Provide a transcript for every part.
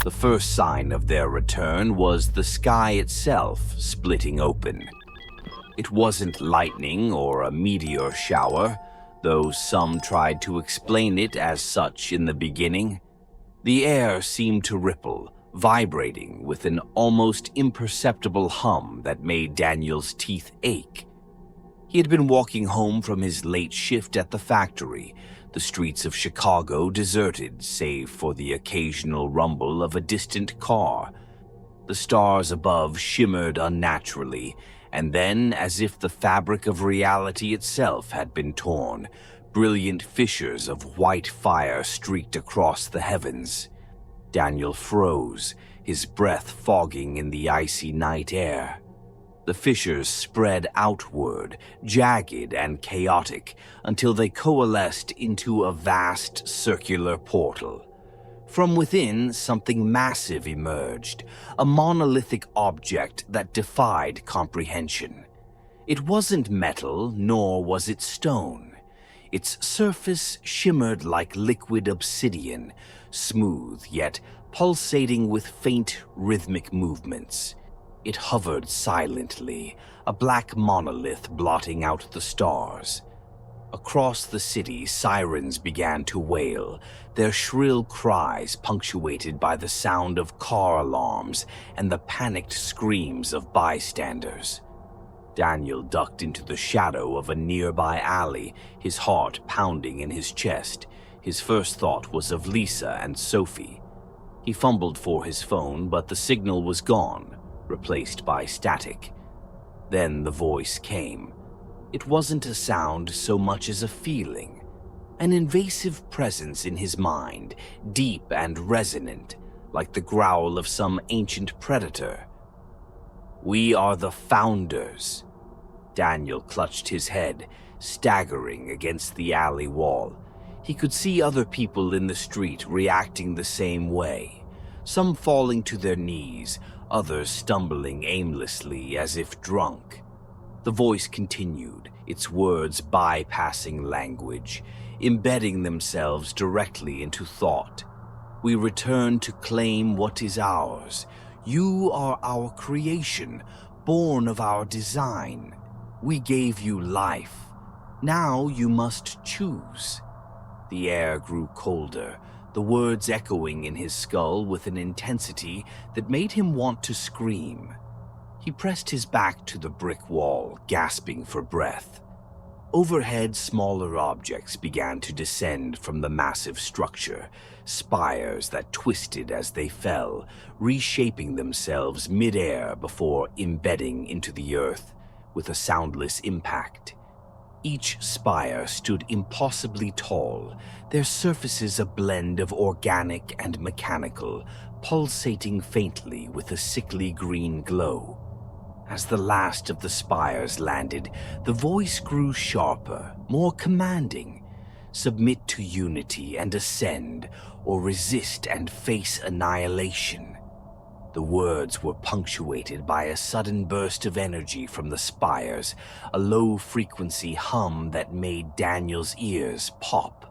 The first sign of their return was the sky itself splitting open. It wasn't lightning or a meteor shower, though some tried to explain it as such in the beginning. The air seemed to ripple, vibrating with an almost imperceptible hum that made Daniel's teeth ache. He had been walking home from his late shift at the factory, the streets of Chicago deserted save for the occasional rumble of a distant car. The stars above shimmered unnaturally, and then, as if the fabric of reality itself had been torn, brilliant fissures of white fire streaked across the heavens. Daniel froze, his breath fogging in the icy night air. The fissures spread outward, jagged and chaotic, until they coalesced into a vast circular portal. From within, something massive emerged, a monolithic object that defied comprehension. It wasn't metal, nor was it stone. Its surface shimmered like liquid obsidian, smooth yet pulsating with faint rhythmic movements. It hovered silently, a black monolith blotting out the stars. Across the city, sirens began to wail, their shrill cries punctuated by the sound of car alarms and the panicked screams of bystanders. Daniel ducked into the shadow of a nearby alley, his heart pounding in his chest. His first thought was of Lisa and Sophie. He fumbled for his phone, but the signal was gone, replaced by static. Then the voice came. It wasn't a sound so much as a feeling, an invasive presence in his mind, deep and resonant, like the growl of some ancient predator. "We are the Founders." Daniel clutched his head, staggering against the alley wall. He could see other people in the street reacting the same way, some falling to their knees, others stumbling aimlessly as if drunk. The voice continued, its words bypassing language, embedding themselves directly into thought. "We return to claim what is ours. You are our creation, born of our design. We gave you life. Now you must choose." The air grew colder, the words echoing in his skull with an intensity that made him want to scream. He pressed his back to the brick wall, gasping for breath. Overhead, smaller objects began to descend from the massive structure, spires that twisted as they fell, reshaping themselves mid-air before embedding into the earth with a soundless impact. Each spire stood impossibly tall, their surfaces a blend of organic and mechanical, pulsating faintly with a sickly green glow. As the last of the spires landed, the voice grew sharper, more commanding. "Submit to unity and ascend, or resist and face annihilation." The words were punctuated by a sudden burst of energy from the spires, a low-frequency hum that made Daniel's ears pop.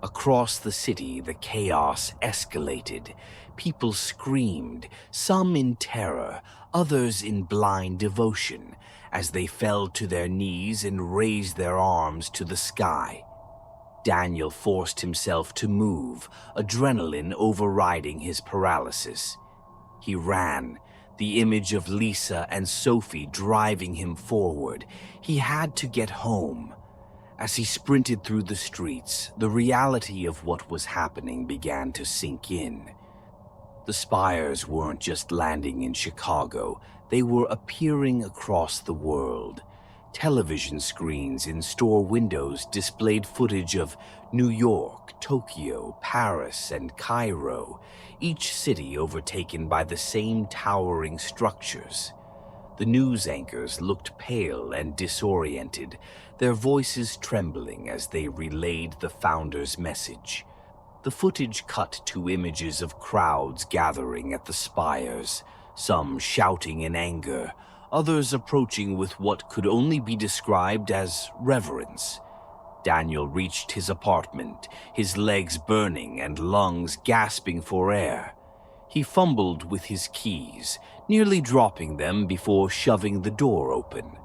Across the city, the chaos escalated. People screamed, some in terror, others in blind devotion, as they fell to their knees and raised their arms to the sky. Daniel forced himself to move, adrenaline overriding his paralysis. He ran, the image of Lisa and Sophie driving him forward. He had to get home. As he sprinted through the streets, the reality of what was happening began to sink in. The spires weren't just landing in Chicago, they were appearing across the world. Television screens in store windows displayed footage of New York, Tokyo, Paris, and Cairo, each city overtaken by the same towering structures. The news anchors looked pale and disoriented, their voices trembling as they relayed the Founders' message. The footage cut to images of crowds gathering at the spires, some shouting in anger, others approaching with what could only be described as reverence. Daniel reached his apartment, his legs burning and lungs gasping for air. He fumbled with his keys, nearly dropping them before shoving the door open.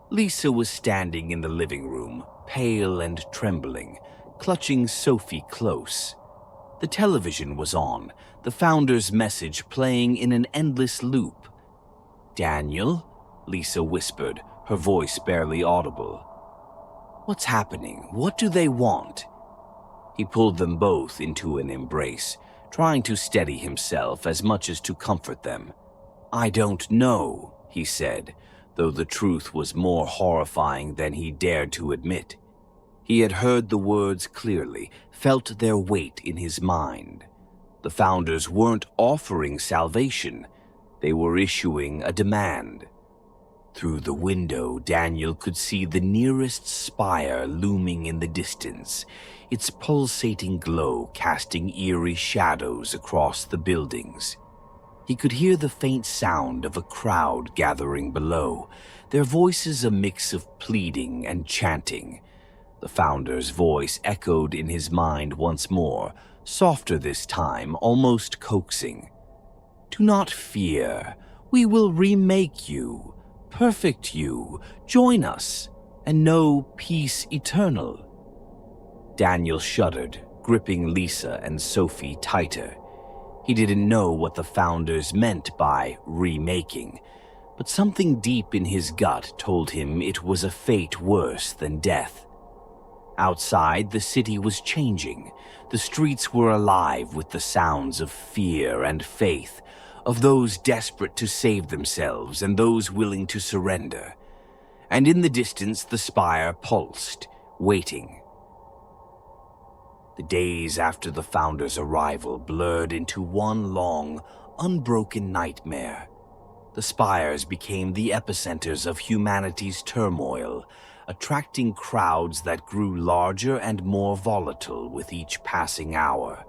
Lisa was standing in the living room, pale and trembling, clutching Sophie close. The television was on, the founder's message playing in an endless loop. "Daniel?" Lisa whispered, her voice barely audible. "What's happening? What do they want?" He pulled them both into an embrace, trying to steady himself as much as to comfort them. "I don't know," he said, though the truth was more horrifying than he dared to admit. He had heard the words clearly, felt their weight in his mind. The founders weren't offering salvation. They were issuing a demand. Through the window, Daniel could see the nearest spire looming in the distance, its pulsating glow casting eerie shadows across the buildings. He could hear the faint sound of a crowd gathering below, their voices a mix of pleading and chanting. The founder's voice echoed in his mind once more, softer this time, almost coaxing. "Do not fear. We will remake you, perfect you, join us, and know peace eternal." Daniel shuddered, gripping Lisa and Sophie tighter. He didn't know what the founders meant by remaking, but something deep in his gut told him it was a fate worse than death. Outside, the city was changing. The streets were alive with the sounds of fear and faith, of those desperate to save themselves and those willing to surrender. And in the distance, the spire pulsed, waiting. The days after the founders' arrival blurred into one long, unbroken nightmare. The spires became the epicenters of humanity's turmoil, attracting crowds that grew larger and more volatile with each passing hour.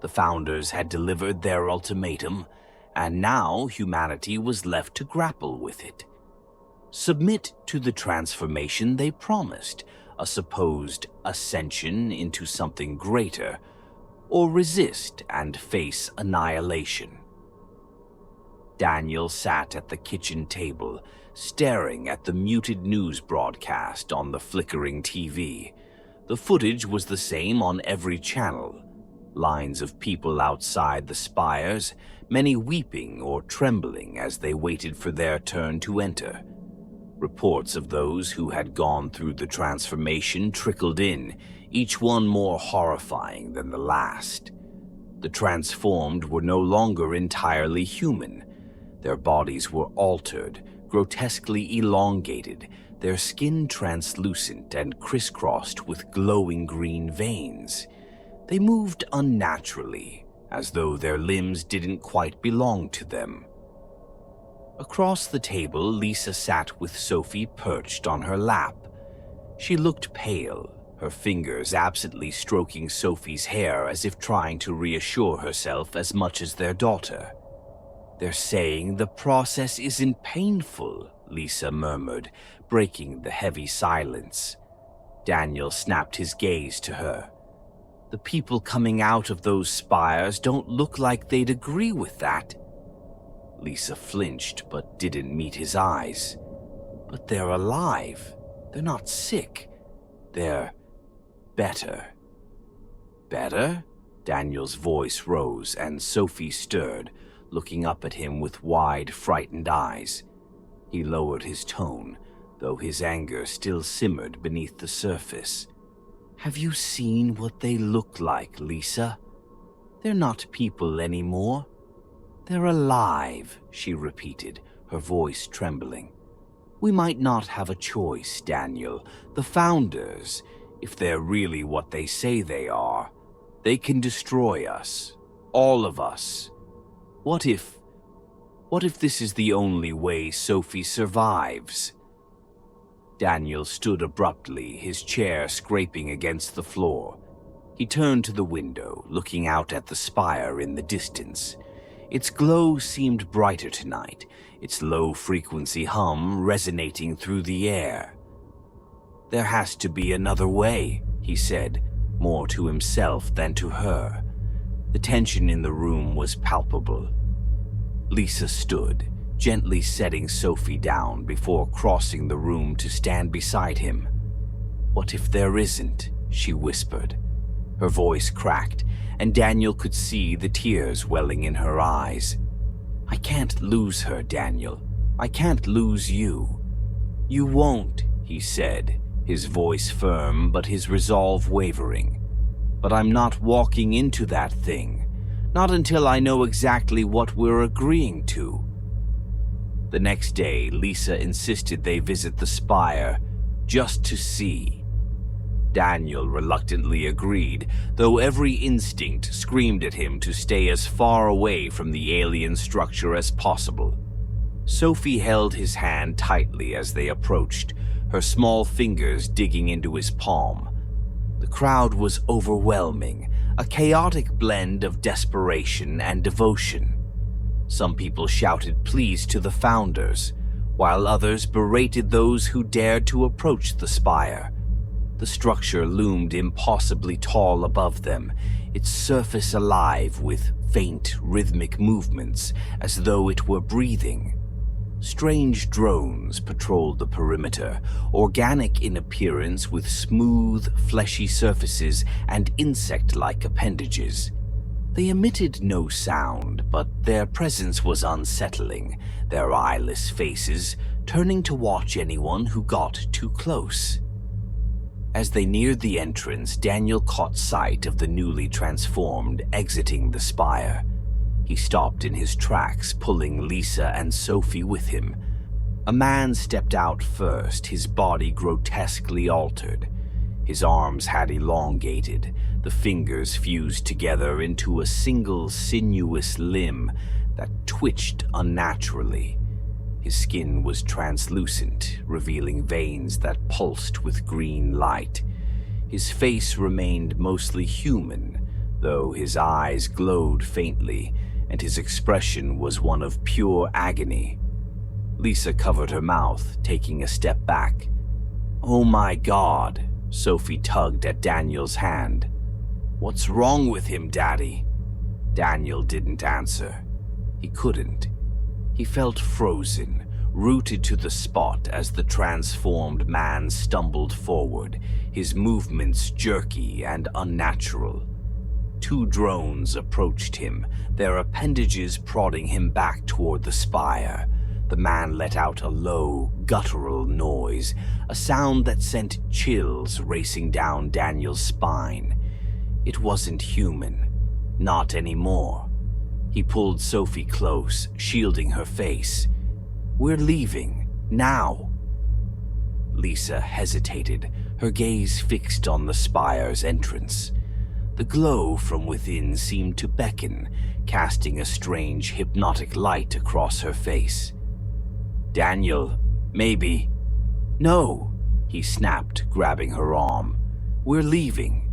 The founders had delivered their ultimatum, and now humanity was left to grapple with it. Submit to the transformation they promised, a supposed ascension into something greater, or resist and face annihilation. Daniel sat at the kitchen table, staring at the muted news broadcast on the flickering TV. The footage was the same on every channel. Lines of people outside the spires, many weeping or trembling as they waited for their turn to enter. Reports of those who had gone through the transformation trickled in, each one more horrifying than the last. The transformed were no longer entirely human. Their bodies were altered, grotesquely elongated, their skin translucent and crisscrossed with glowing green veins. They moved unnaturally, as though their limbs didn't quite belong to them. Across the table, Lisa sat with Sophie perched on her lap. She looked pale, her fingers absently stroking Sophie's hair as if trying to reassure herself as much as their daughter. "They're saying the process isn't painful," Lisa murmured, breaking the heavy silence. Daniel snapped his gaze to her. "The people coming out of those spires don't look like they'd agree with that." Lisa flinched but didn't meet his eyes. "But they're alive. They're not sick. They're better." "Better?" Daniel's voice rose and Sophie stirred, looking up at him with wide, frightened eyes. He lowered his tone, though his anger still simmered beneath the surface. "Have you seen what they look like, Lisa? They're not people anymore. They're alive," she repeated, her voice trembling. "We might not have a choice, Daniel. The founders, if they're really what they say they are, they can destroy us, all of us. What if this is the only way Sophie survives?" Daniel stood abruptly, his chair scraping against the floor. He turned to the window, looking out at the spire in the distance. Its glow seemed brighter tonight, its low-frequency hum resonating through the air. "There has to be another way," he said, more to himself than to her. The tension in the room was palpable. Lisa stood, gently setting Sophie down before crossing the room to stand beside him. "What if there isn't?" she whispered. Her voice cracked, and Daniel could see the tears welling in her eyes. "I can't lose her, Daniel. I can't lose you." "You won't," he said, his voice firm but his resolve wavering. "But I'm not walking into that thing. Not until I know exactly what we're agreeing to." The next day, Lisa insisted they visit the Spire, just to see. Daniel reluctantly agreed, though every instinct screamed at him to stay as far away from the alien structure as possible. Sophie held his hand tightly as they approached, her small fingers digging into his palm. The crowd was overwhelming, a chaotic blend of desperation and devotion. Some people shouted pleas to the founders, while others berated those who dared to approach the Spire. The structure loomed impossibly tall above them, its surface alive with faint, rhythmic movements as though it were breathing. Strange drones patrolled the perimeter, organic in appearance with smooth, fleshy surfaces and insect-like appendages. They emitted no sound, but their presence was unsettling, their eyeless faces turning to watch anyone who got too close. As they neared the entrance, Daniel caught sight of the newly transformed exiting the Spire. He stopped in his tracks, pulling Lisa and Sophie with him. A man stepped out first, his body grotesquely altered. His arms had elongated, the fingers fused together into a single sinuous limb that twitched unnaturally. His skin was translucent, revealing veins that pulsed with green light. His face remained mostly human, though his eyes glowed faintly, and his expression was one of pure agony. Lisa covered her mouth, taking a step back. "Oh my God," Sophie tugged at Daniel's hand. "What's wrong with him, Daddy?" Daniel didn't answer. He couldn't. He felt frozen, rooted to the spot as the transformed man stumbled forward, his movements jerky and unnatural. Two drones approached him, their appendages prodding him back toward the Spire. The man let out a low, guttural noise, a sound that sent chills racing down Daniel's spine. It wasn't human. Not anymore. He pulled Sophie close, shielding her face. "We're leaving, now." Lisa hesitated, her gaze fixed on the Spire's entrance. The glow from within seemed to beckon, casting a strange, hypnotic light across her face. "Daniel, maybe." "No," he snapped, grabbing her arm. "We're leaving."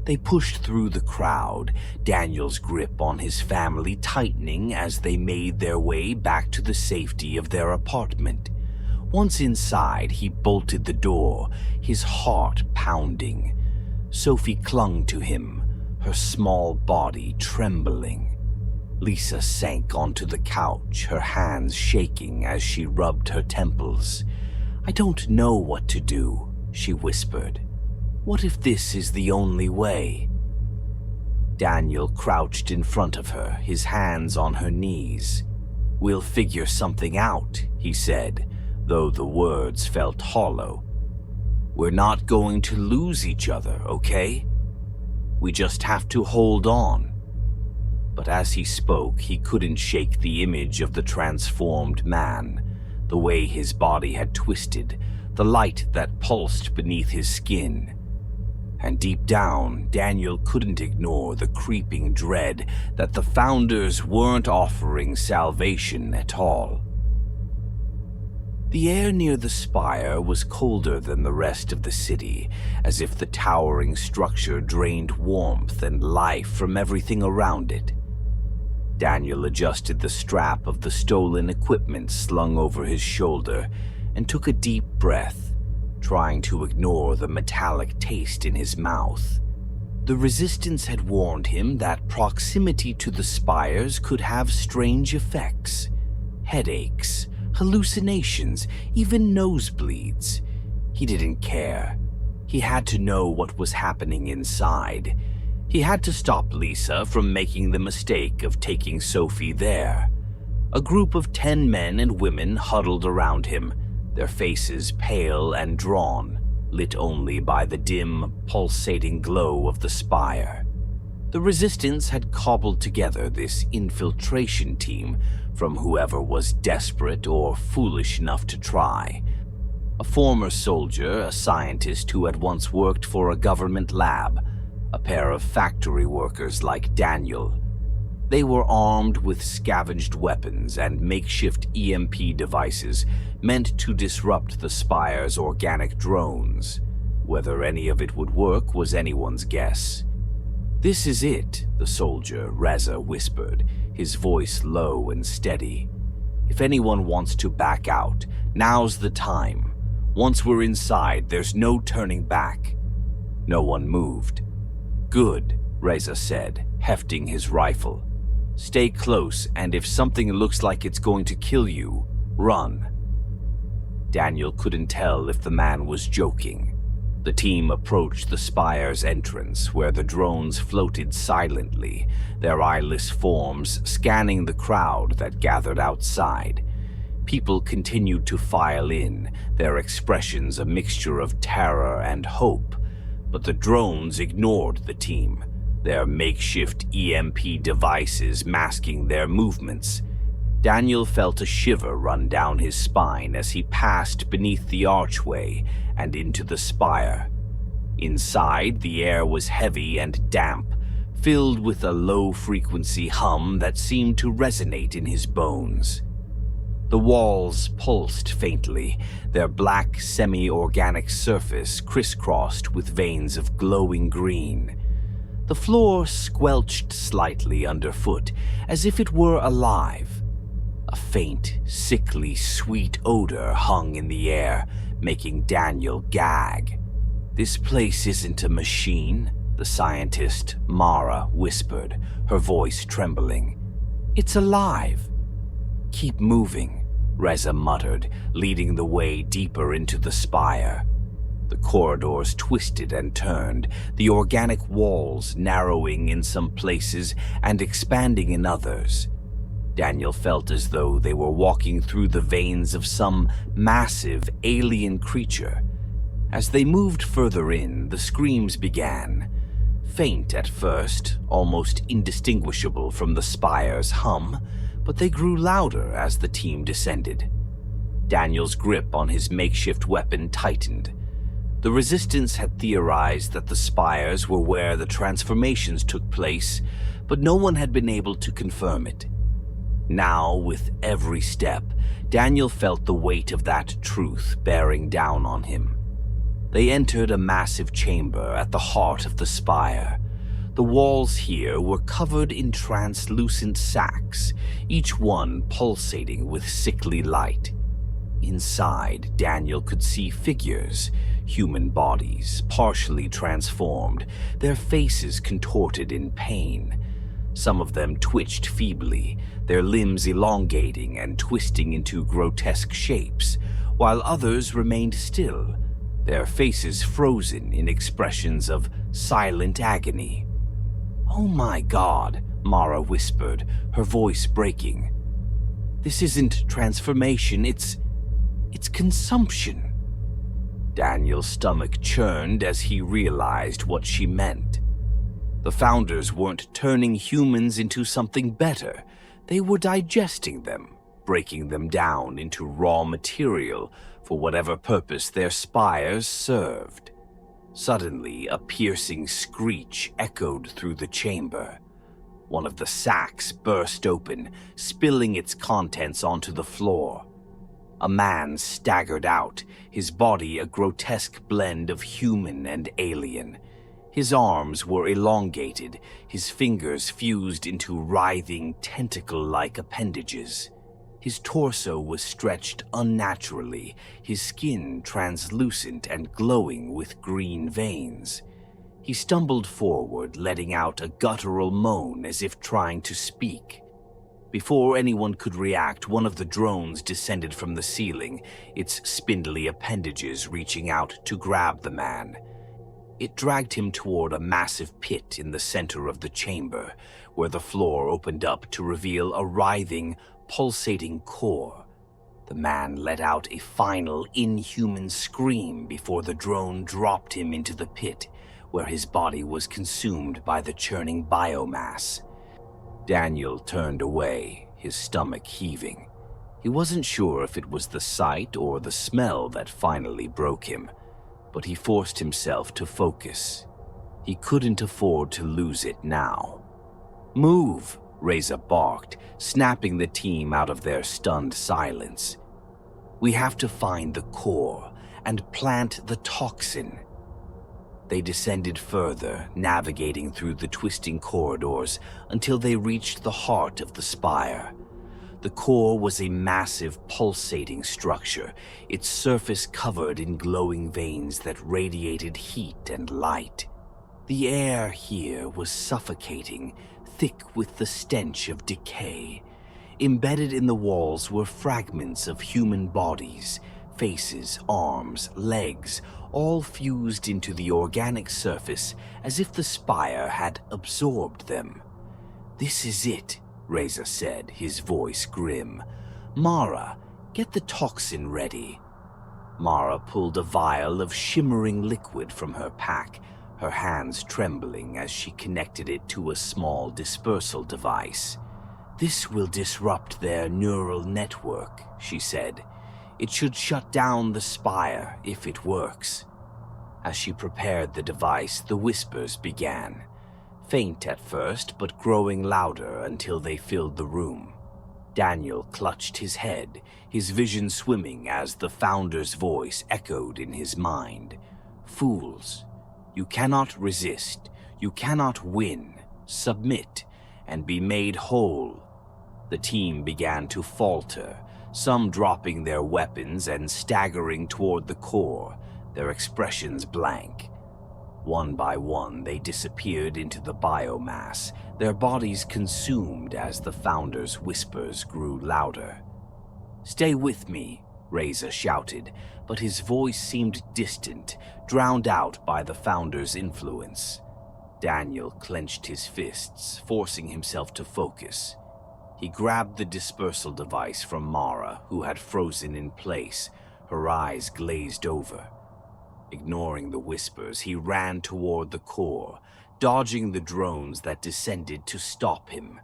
They pushed through the crowd, Daniel's grip on his family tightening as they made their way back to the safety of their apartment. Once inside, he bolted the door, his heart pounding. Sophie clung to him, her small body trembling. Lisa sank onto the couch, her hands shaking as she rubbed her temples. "I don't know what to do," she whispered. "What if this is the only way?" Daniel crouched in front of her, his hands on her knees. "We'll figure something out," he said, though the words felt hollow. "We're not going to lose each other, okay? We just have to hold on." But as he spoke, he couldn't shake the image of the transformed man, the way his body had twisted, the light that pulsed beneath his skin. And deep down, Daniel couldn't ignore the creeping dread that the founders weren't offering salvation at all. The air near the Spire was colder than the rest of the city, as if the towering structure drained warmth and life from everything around it. Daniel adjusted the strap of the stolen equipment slung over his shoulder and took a deep breath, trying to ignore the metallic taste in his mouth. The Resistance had warned him that proximity to the spires could have strange effects. Headaches, hallucinations, even nosebleeds. He didn't care. He had to know what was happening inside. He had to stop Lisa from making the mistake of taking Sophie there. A group of 10 men and women huddled around him, their faces pale and drawn, lit only by the dim, pulsating glow of the spire. The Resistance had cobbled together this infiltration team from whoever was desperate or foolish enough to try. A former soldier, a scientist who had once worked for a government lab, a pair of factory workers like Daniel. They were armed with scavenged weapons and makeshift EMP devices meant to disrupt the Spire's organic drones. Whether any of it would work was anyone's guess. "This is it," the soldier, Reza, whispered, his voice low and steady. "If anyone wants to back out, now's the time. Once we're inside, there's no turning back." No one moved. "Good," Reza said, hefting his rifle. "Stay close, and if something looks like it's going to kill you, run." Daniel couldn't tell if the man was joking. The team approached the Spire's entrance, where the drones floated silently, their eyeless forms scanning the crowd that gathered outside. People continued to file in, their expressions a mixture of terror and hope, but the drones ignored the team, their makeshift EMP devices masking their movements. Daniel felt a shiver run down his spine as he passed beneath the archway and into the spire. Inside, the air was heavy and damp, filled with a low-frequency hum that seemed to resonate in his bones. The walls pulsed faintly, their black, semi-organic surface crisscrossed with veins of glowing green. The floor squelched slightly underfoot, as if it were alive. A faint, sickly, sweet odor hung in the air, making Daniel gag. "This place isn't a machine," the scientist, Mara, whispered, her voice trembling. "It's alive." "Keep moving," Reza muttered, leading the way deeper into the spire. The corridors twisted and turned, the organic walls narrowing in some places and expanding in others. Daniel felt as though they were walking through the veins of some massive alien creature. As they moved further in, the screams began. Faint at first, almost indistinguishable from the spire's hum, but they grew louder as the team descended. Daniel's grip on his makeshift weapon tightened. The Resistance had theorized that the spires were where the transformations took place, but no one had been able to confirm it. Now, with every step, Daniel felt the weight of that truth bearing down on him. They entered a massive chamber at the heart of the spire. The walls here were covered in translucent sacs, each one pulsating with sickly light. Inside, Daniel could see figures, human bodies, partially transformed, their faces contorted in pain. Some of them twitched feebly, their limbs elongating and twisting into grotesque shapes, while others remained still, their faces frozen in expressions of silent agony. "Oh my God," Mara whispered, her voice breaking. "This isn't transformation, it's consumption." Daniel's stomach churned as he realized what she meant. The Founders weren't turning humans into something better. They were digesting them, breaking them down into raw material for whatever purpose their spires served. Suddenly, a piercing screech echoed through the chamber. One of the sacks burst open, spilling its contents onto the floor. A man staggered out, his body a grotesque blend of human and alien. His arms were elongated, his fingers fused into writhing, tentacle-like appendages. His torso was stretched unnaturally, his skin translucent and glowing with green veins. He stumbled forward, letting out a guttural moan as if trying to speak. Before anyone could react, one of the drones descended from the ceiling, its spindly appendages reaching out to grab the man. It dragged him toward a massive pit in the center of the chamber, where the floor opened up to reveal a writhing, pulsating core. The man let out a final, inhuman scream before the drone dropped him into the pit, where his body was consumed by the churning biomass. Daniel turned away, his stomach heaving. He wasn't sure if it was the sight or the smell that finally broke him, but he forced himself to focus. He couldn't afford to lose it now. "Move!" Reza barked, snapping the team out of their stunned silence. "We have to find the core and plant the toxin." They descended further, navigating through the twisting corridors until they reached the heart of the spire. The core was a massive, pulsating structure, its surface covered in glowing veins that radiated heat and light. The air here was suffocating, thick with the stench of decay. Embedded in the walls were fragments of human bodies, faces, arms, legs, all fused into the organic surface as if the spire had absorbed them. "This is it," Reza said, his voice grim. "Mara, get the toxin ready." Mara pulled a vial of shimmering liquid from her pack, her hands trembling as she connected it to a small dispersal device. "This will disrupt their neural network," she said. "It should shut down the spire if it works." As she prepared the device, the whispers began. Faint at first, but growing louder until they filled the room. Daniel clutched his head, his vision swimming as the Founder's voice echoed in his mind. "Fools, you cannot resist, you cannot win. Submit, and be made whole." The team began to falter, some dropping their weapons and staggering toward the core, their expressions blank. One by one, they disappeared into the biomass, their bodies consumed as the Founder's whispers grew louder. "Stay with me," Reza shouted, but his voice seemed distant, drowned out by the Founder's influence. Daniel clenched his fists, forcing himself to focus. He grabbed the dispersal device from Mara, who had frozen in place, her eyes glazed over. Ignoring the whispers, he ran toward the core, dodging the drones that descended to stop him.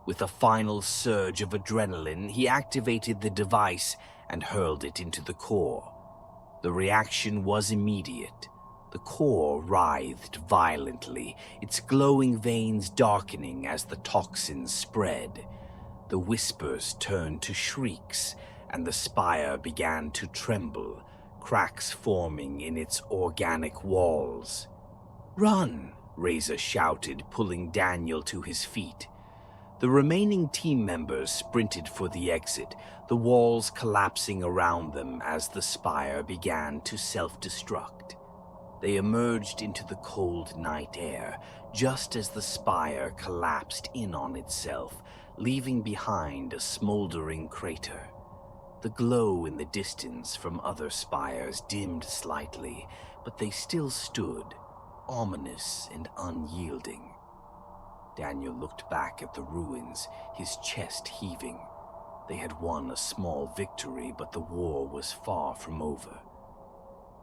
With a final surge of adrenaline, he activated the device and hurled it into the core. The reaction was immediate. The core writhed violently, its glowing veins darkening as the toxins spread. The whispers turned to shrieks, and the spire began to tremble, cracks forming in its organic walls. "Run!" Reza shouted, pulling Daniel to his feet. The remaining team members sprinted for the exit, the walls collapsing around them as the spire began to self-destruct. They emerged into the cold night air, just as the spire collapsed in on itself, leaving behind a smoldering crater. The glow in the distance from other spires dimmed slightly, but they still stood, ominous and unyielding. Daniel looked back at the ruins, his chest heaving. They had won a small victory, but the war was far from over.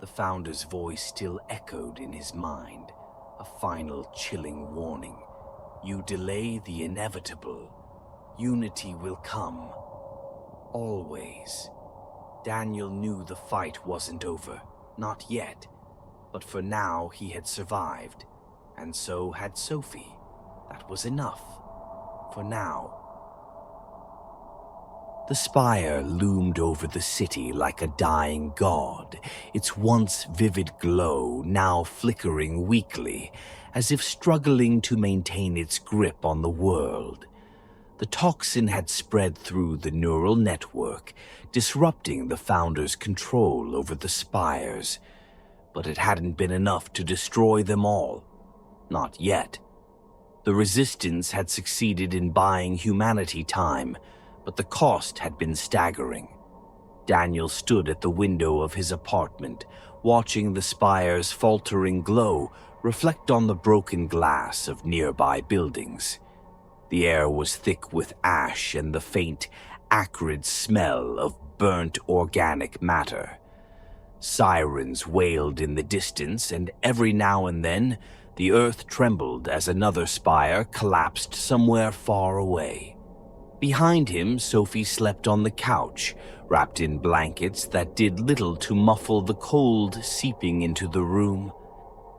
The Founder's voice still echoed in his mind, a final chilling warning. "You delay the inevitable. Unity will come. Always." Daniel knew the fight wasn't over, not yet, but for now he had survived, and so had Sophie. That was enough. For now. The spire loomed over the city like a dying god, its once vivid glow now flickering weakly, as if struggling to maintain its grip on the world. The toxin had spread through the neural network, disrupting the Founder's control over the spires, but it hadn't been enough to destroy them all. Not yet. The Resistance had succeeded in buying humanity time, but the cost had been staggering. Daniel stood at the window of his apartment, watching the spire's faltering glow reflect on the broken glass of nearby buildings. The air was thick with ash and the faint, acrid smell of burnt organic matter. Sirens wailed in the distance, and every now and then, the earth trembled as another spire collapsed somewhere far away. Behind him, Sophie slept on the couch, wrapped in blankets that did little to muffle the cold seeping into the room.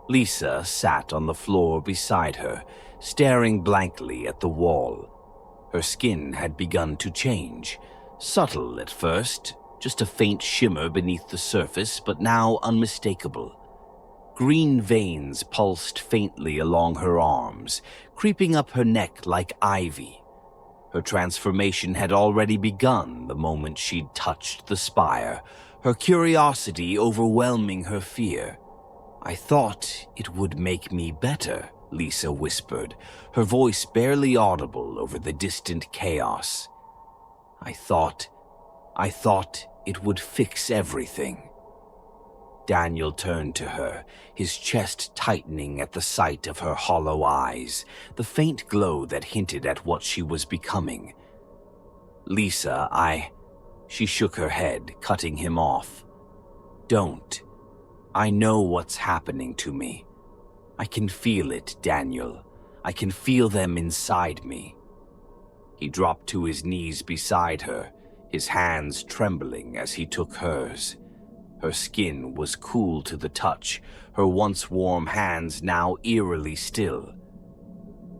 Lisa sat on the floor beside her, staring blankly at the wall. Her skin had begun to change, subtle at first, just a faint shimmer beneath the surface, but now unmistakable. Green veins pulsed faintly along her arms, creeping up her neck like ivy. Her transformation had already begun the moment she'd touched the spire, her curiosity overwhelming her fear. "I thought it would make me better," Lisa whispered, her voice barely audible over the distant chaos. I thought it would fix everything." Daniel turned to her, his chest tightening at the sight of her hollow eyes, the faint glow that hinted at what she was becoming. "Lisa, She shook her head, cutting him off. "Don't. I know what's happening to me. I can feel it, Daniel. I can feel them inside me." He dropped to his knees beside her, his hands trembling as he took hers. Her skin was cool to the touch, her once warm hands now eerily still.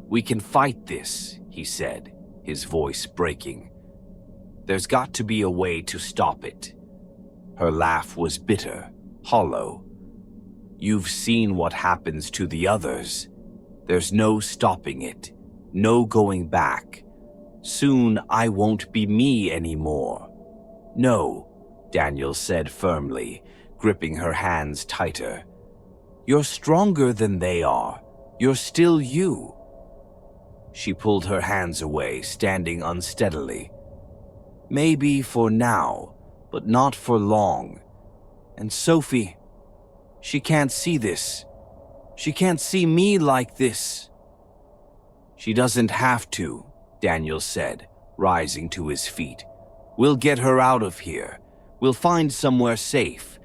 "We can fight this," he said, his voice breaking. "There's got to be a way to stop it." Her laugh was bitter, hollow. "You've seen what happens to the others. There's no stopping it, no going back. Soon I won't be me anymore." "No," Daniel said firmly, gripping her hands tighter. "You're stronger than they are. You're still you." She pulled her hands away, standing unsteadily. "Maybe for now, but not for long. And Sophie, she can't see this. She can't see me like this." "She doesn't have to," Daniel said, rising to his feet. "We'll get her out of here. We'll find somewhere safe.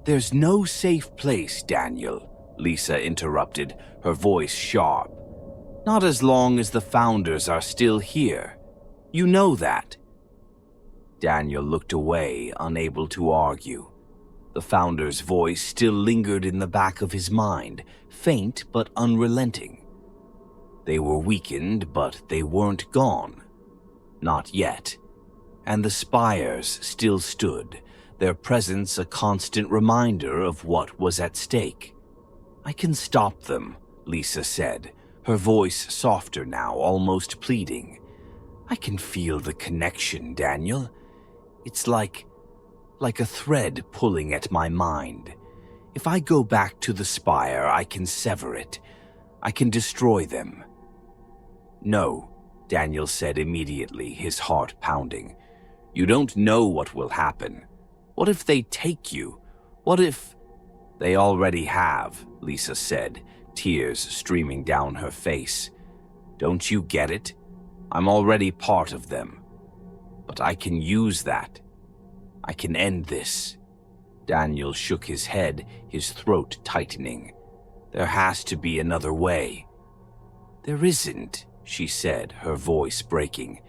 "There's no safe place, Daniel," Lisa interrupted, her voice sharp. "Not as long as the Founders are still here. You know that." Daniel looked away, unable to argue. The Founder's voice still lingered in the back of his mind, faint but unrelenting. They were weakened, but they weren't gone. Not yet. And the spires still stood, their presence a constant reminder of what was at stake. "I can stop them," Lisa said, her voice softer now, almost pleading. "I can feel the connection, Daniel. It's like a thread pulling at my mind. If I go back to the spire, I can sever it. I can destroy them." "No," Daniel said immediately, his heart pounding. "You don't know what will happen. What if they take you? What if—" "They already have," Lisa said, tears streaming down her face. "Don't you get it? I'm already part of them. But I can use that. I can end this." Daniel shook his head, his throat tightening. "There has to be another way." "There isn't," she said, her voice breaking.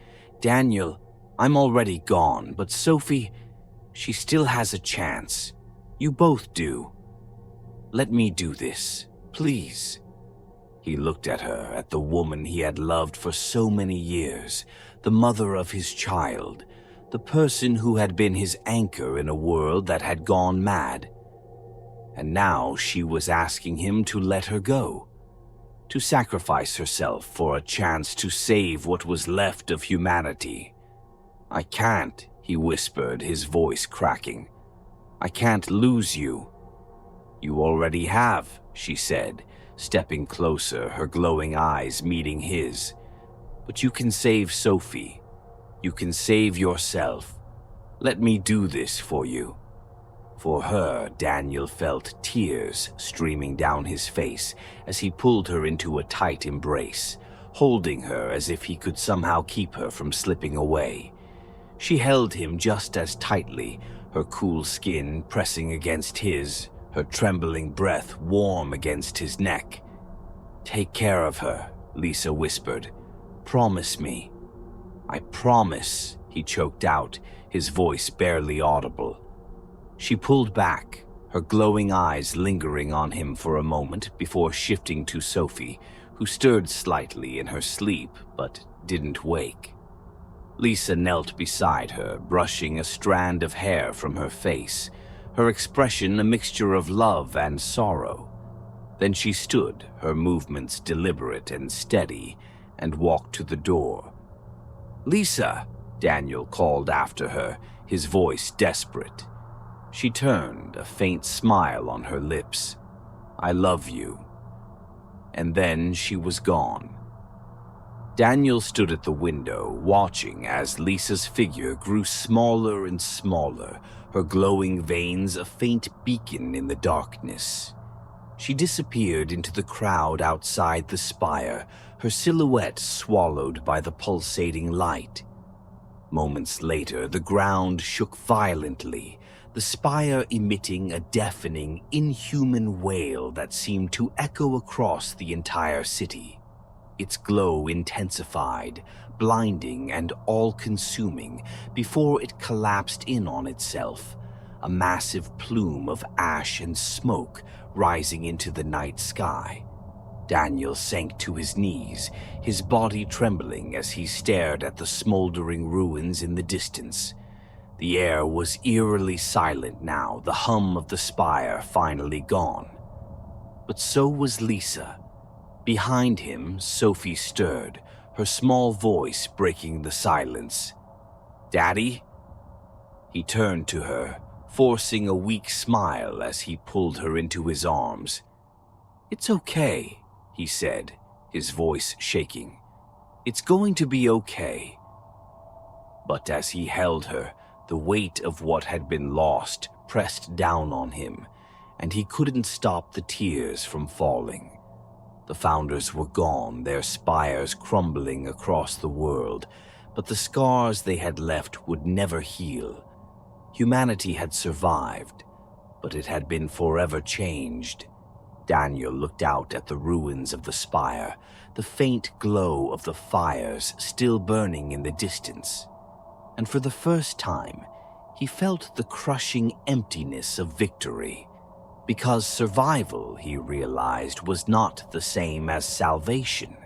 "Daniel, I'm already gone, but Sophie, she still has a chance. You both do. Let me do this, please." He looked at her, at the woman he had loved for so many years, the mother of his child, the person who had been his anchor in a world that had gone mad. And now she was asking him to let her go, to sacrifice herself for a chance to save what was left of humanity. "I can't," he whispered, his voice cracking. "I can't lose you." "You already have," she said, stepping closer, her glowing eyes meeting his. "But you can save Sophie. You can save yourself. Let me do this for you." For her, Daniel felt tears streaming down his face as he pulled her into a tight embrace, holding her as if he could somehow keep her from slipping away. She held him just as tightly, her cool skin pressing against his, her trembling breath warm against his neck. "Take care of her," Lisa whispered. "Promise me." "I promise," he choked out, his voice barely audible. She pulled back, her glowing eyes lingering on him for a moment before shifting to Sophie, who stirred slightly in her sleep but didn't wake. Lisa knelt beside her, brushing a strand of hair from her face, her expression a mixture of love and sorrow. Then she stood, her movements deliberate and steady, and walked to the door. "Lisa!" Daniel called after her, his voice desperate. She turned, a faint smile on her lips. "I love you." And then she was gone. Daniel stood at the window, watching as Lisa's figure grew smaller and smaller, her glowing veins a faint beacon in the darkness. She disappeared into the crowd outside the spire, her silhouette swallowed by the pulsating light. Moments later, the ground shook violently, the spire emitting a deafening, inhuman wail that seemed to echo across the entire city. Its glow intensified, blinding and all-consuming, before it collapsed in on itself, a massive plume of ash and smoke rising into the night sky. Daniel sank to his knees, his body trembling as he stared at the smoldering ruins in the distance. The air was eerily silent now, the hum of the spire finally gone. But so was Lisa. Behind him, Sophie stirred, her small voice breaking the silence. "Daddy?" He turned to her, forcing a weak smile as he pulled her into his arms. "It's okay," he said, his voice shaking. "It's going to be okay." But as he held her, the weight of what had been lost pressed down on him, and he couldn't stop the tears from falling. The founders were gone, their spires crumbling across the world, but the scars they had left would never heal. Humanity had survived, but it had been forever changed. Daniel looked out at the ruins of the spire, the faint glow of the fires still burning in the distance. And for the first time, he felt the crushing emptiness of victory. Because survival, he realized, was not the same as salvation.